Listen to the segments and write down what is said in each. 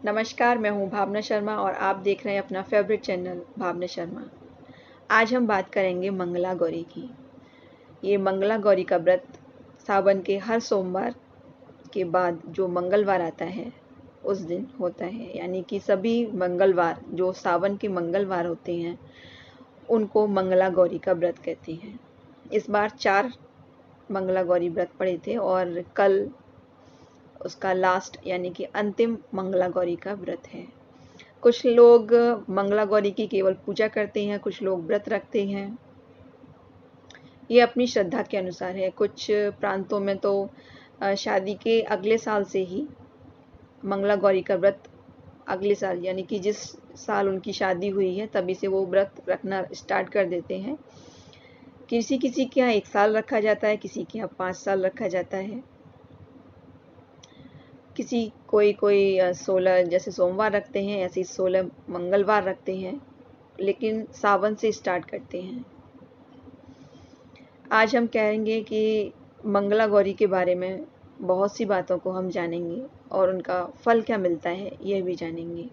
नमस्कार, मैं हूँ भावना शर्मा और आप देख रहे हैं अपना फेवरेट चैनल भावना शर्मा। आज हम बात करेंगे मंगला गौरी की। ये मंगला गौरी का व्रत सावन के हर सोमवार के बाद जो मंगलवार आता है, उस दिन होता है। यानी कि सभी मंगलवार जो सावन के मंगलवार होते हैं, उनको मंगला गौरी का व्रत कहते हैं। इस बार 4 मंगला गौरी व्रत पड़े थे और कल उसका लास्ट यानी कि अंतिम मंगला गौरी का व्रत है। कुछ लोग मंगला गौरी की केवल पूजा करते हैं, कुछ लोग व्रत रखते हैं। ये अपनी श्रद्धा के अनुसार है। कुछ प्रांतों में तो शादी के अगले साल से ही मंगला गौरी का व्रत अगले साल यानी कि जिस साल उनकी शादी हुई है तभी से वो व्रत रखना स्टार्ट कर देते हैं। किसी-किसी के यहाँ 1 साल रखा जाता है, किसी के यहाँ 5 साल रखा जाता है। कोई 16 जैसे सोमवार रखते हैं, ऐसे ही 16 मंगलवार रखते हैं, लेकिन सावन से स्टार्ट करते हैं। आज हम कहेंगे कि मंगला गौरी के बारे में बहुत सी बातों को हम जानेंगे और उनका फल क्या मिलता है, यह भी जानेंगे।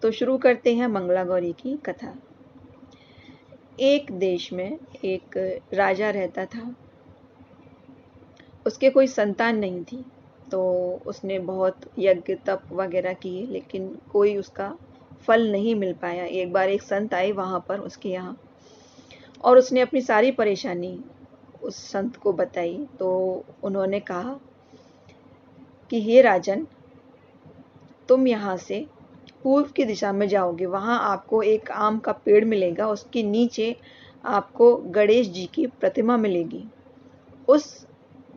तो शुरू करते हैं मंगला गौरी की कथा। एक देश में एक राजा रहता था। उसके कोई संतान नहीं थी, तो उसने बहुत यज्ञ तप वगैरह किए, लेकिन कोई उसका फल नहीं मिल पाया। एक बार एक संत आए वहाँ पर उसके यहाँ और उसने अपनी सारी परेशानी उस संत को बताई। तो उन्होंने कहा कि हे राजन, तुम यहाँ से पूर्व की दिशा में जाओगे, वहाँ आपको एक आम का पेड़ मिलेगा, उसके नीचे आपको गणेश जी की प्रतिमा मिलेगी। उस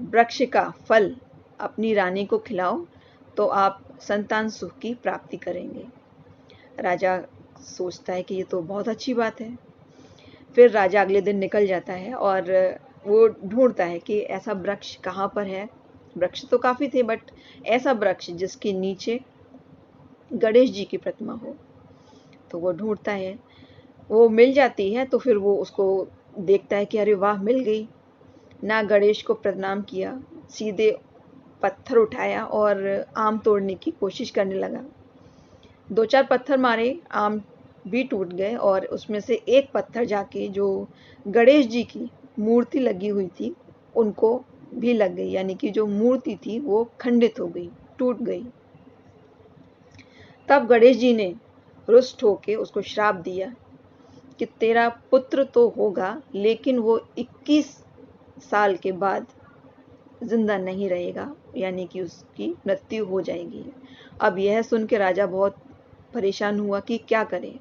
वृक्ष का फल अपनी रानी को खिलाओ तो आप संतान सुख की प्राप्ति करेंगे। राजा सोचता है कि ये तो बहुत अच्छी बात है। फिर राजा अगले दिन निकल जाता है और वो ढूंढता है कि ऐसा वृक्ष कहाँ पर है। वृक्ष तो काफ़ी थे, बट ऐसा वृक्ष जिसके नीचे गणेश जी की प्रतिमा हो। तो वो ढूंढता है, वो मिल जाती है। तो फिर वो उसको देखता है कि अरे वाह, मिल गई। ना गणेश को प्रणाम किया, सीधे पत्थर उठाया और आम तोड़ने की कोशिश करने लगा। 2-4 पत्थर मारे, आम भी टूट गए और उसमें से एक पत्थर जाके जो गणेश जी की मूर्ति लगी हुई थी, उनको भी लग गई। यानी कि जो मूर्ति थी वो खंडित हो गई, टूट गई। तब गणेश जी ने रुष्ट होके उसको श्राप दिया कि तेरा पुत्र तो होगा, लेकिन वो 21 साल के बाद जिंदा नहीं रहेगा, यानी कि उसकी मृत्यु हो जाएगी। अब यह सुन के राजा बहुत परेशान हुआ कि क्या करे।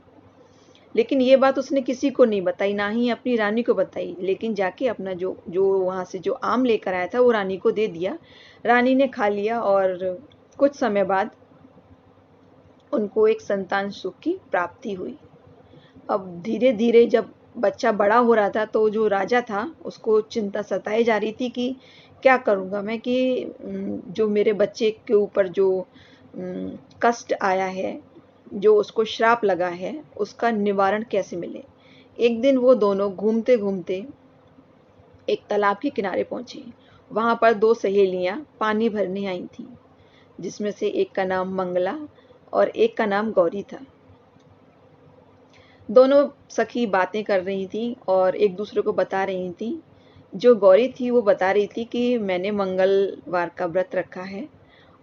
लेकिन ये बात उसने किसी को नहीं बताई, ना ही अपनी रानी को बताई। लेकिन जाके अपना जो जो वहाँ से जो आम लेकर आया था वो रानी को दे दिया। रानी ने खा लिया और कुछ समय बाद उनको एक संतान सुख की प्राप्ति हुई। अब धीरे-धीरे जब बच्चा बड़ा हो रहा था तो जो राजा था उसको चिंता सताई जा रही थी कि क्या करूँगा मैं कि जो मेरे बच्चे के ऊपर जो कष्ट आया है, जो उसको श्राप लगा है, उसका निवारण कैसे मिले। एक दिन वो दोनों घूमते-घूमते एक तालाब के किनारे पहुँचे। वहाँ पर 2 सहेलियाँ पानी भरने आई थीं, जिसमें से एक का नाम मंगला और एक का नाम गौरी था। दोनों सखी बातें कर रही थीं और एक दूसरे को बता रही थीं। जो गौरी थी वो बता रही थी कि मैंने मंगलवार का व्रत रखा है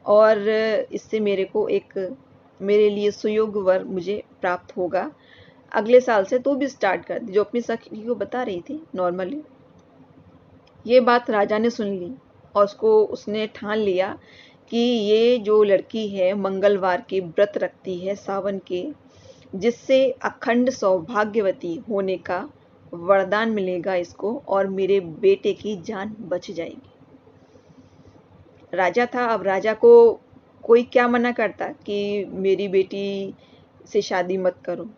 और इससे मेरे लिए सुयोग वर मुझे प्राप्त होगा अगले साल से, तू भी स्टार्ट कर दे। जो अपनी सखी को बता रही थी नॉर्मली। ये बात राजा ने सुन ली और उसने ठान लिया कि ये जो लड़की है मंगलवार के व्रत रखती है सावन के, जिससे अखंड सौभाग्यवती होने का वरदान मिलेगा इसको और मेरे बेटे की जान बच जाएगी। राजा था, अब राजा को कोई क्या मना करता कि मेरी बेटी से शादी मत करो।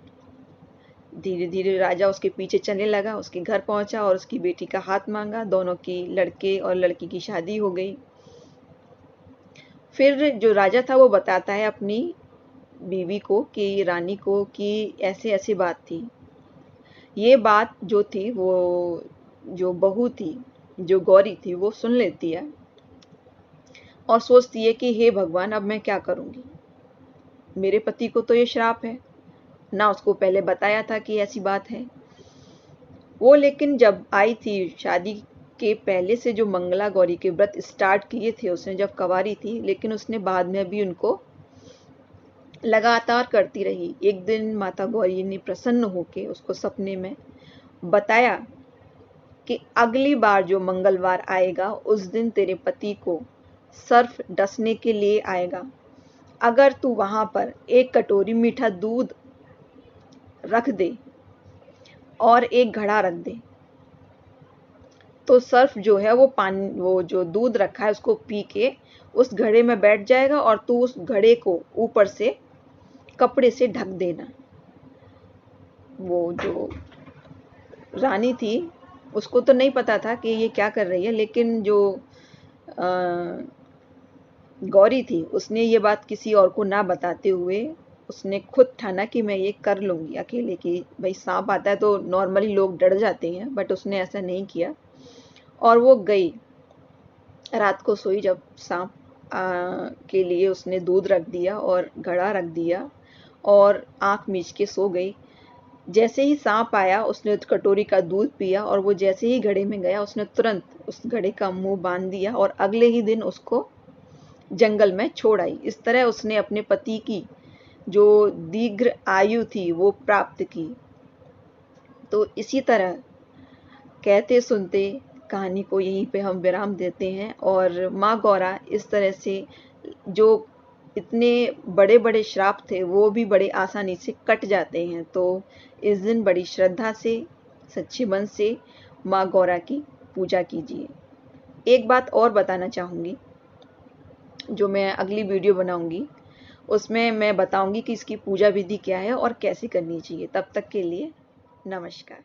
धीरे-धीरे राजा उसके पीछे चलने लगा, उसके घर पहुंचा और उसकी बेटी का हाथ मांगा। दोनों की, लड़के और लड़की की शादी हो गई। फिर जो राजा था वो बताता है अपनी बीवी को कि रानी को कि ऐसे-ऐसी बात थी। ये बात जो थी वो जो बहू थी, जो गौरी थी, वो सुन लेती है और सोचती है कि हे भगवान, अब मैं क्या करूँगी। मेरे पति को तो ये श्राप है, ना उसको पहले बताया था कि ऐसी बात है। वो लेकिन जब आई थी शादी के पहले से जो मंगला गौरी के व्रत स्टार्ट किए थे उसने जब कवारी थी, लेकिन उसने बाद में भी उनको लगातार करती रही। एक दिन माता गौरी ने प्रसन्न होकर उसको सपने में बताया कि अगली बार जो मंगलवार आएगा उस दिन तेरे पति को सर्फ डसने के लिए आएगा। अगर तू वहां पर एक कटोरी मीठा दूध रख दे और एक घड़ा रख दे, तो सर्फ जो है वो पानी, वो जो दूध रखा है उसको पी के उस घड़े में बैठ जाएगा और तू उस घड़े को ऊपर से कपड़े से ढक देना। वो जो रानी थी उसको तो नहीं पता था कि ये क्या कर रही है, लेकिन जो गौरी थी उसने ये बात किसी और को ना बताते हुए उसने खुद ठाना कि मैं ये कर लूँगी अकेले, कि भाई सांप आता है तो नॉर्मली लोग डर जाते हैं, बट उसने ऐसा नहीं किया। और वो गई, रात को सोई जब सांप के लिए उसने दूध रख दिया और घड़ा रख दिया और आँख मीच के सो गई। जैसे ही सांप आया उसने कटोरी का दूध पिया और वो जैसे ही घड़े में गया उसने तुरंत उस घड़े का मुंह बांध दिया और अगले ही दिन उसको जंगल में छोड़ आई। इस तरह उसने अपने पति की जो दीर्घ आयु थी वो प्राप्त की। तो इसी तरह कहते सुनते कहानी को यहीं पे हम विराम देते हैं। और माँ गौरा इस तरह से जो इतने बड़े बड़े श्राप थे वो भी बड़े आसानी से कट जाते हैं। तो इस दिन बड़ी श्रद्धा से, सच्चे मन से माँ गौरा की पूजा कीजिए। एक बात और बताना चाहूँगी, जो मैं अगली वीडियो बनाऊंगी उसमें मैं बताऊंगी कि इसकी पूजा विधि क्या है और कैसे करनी चाहिए। तब तक के लिए नमस्कार।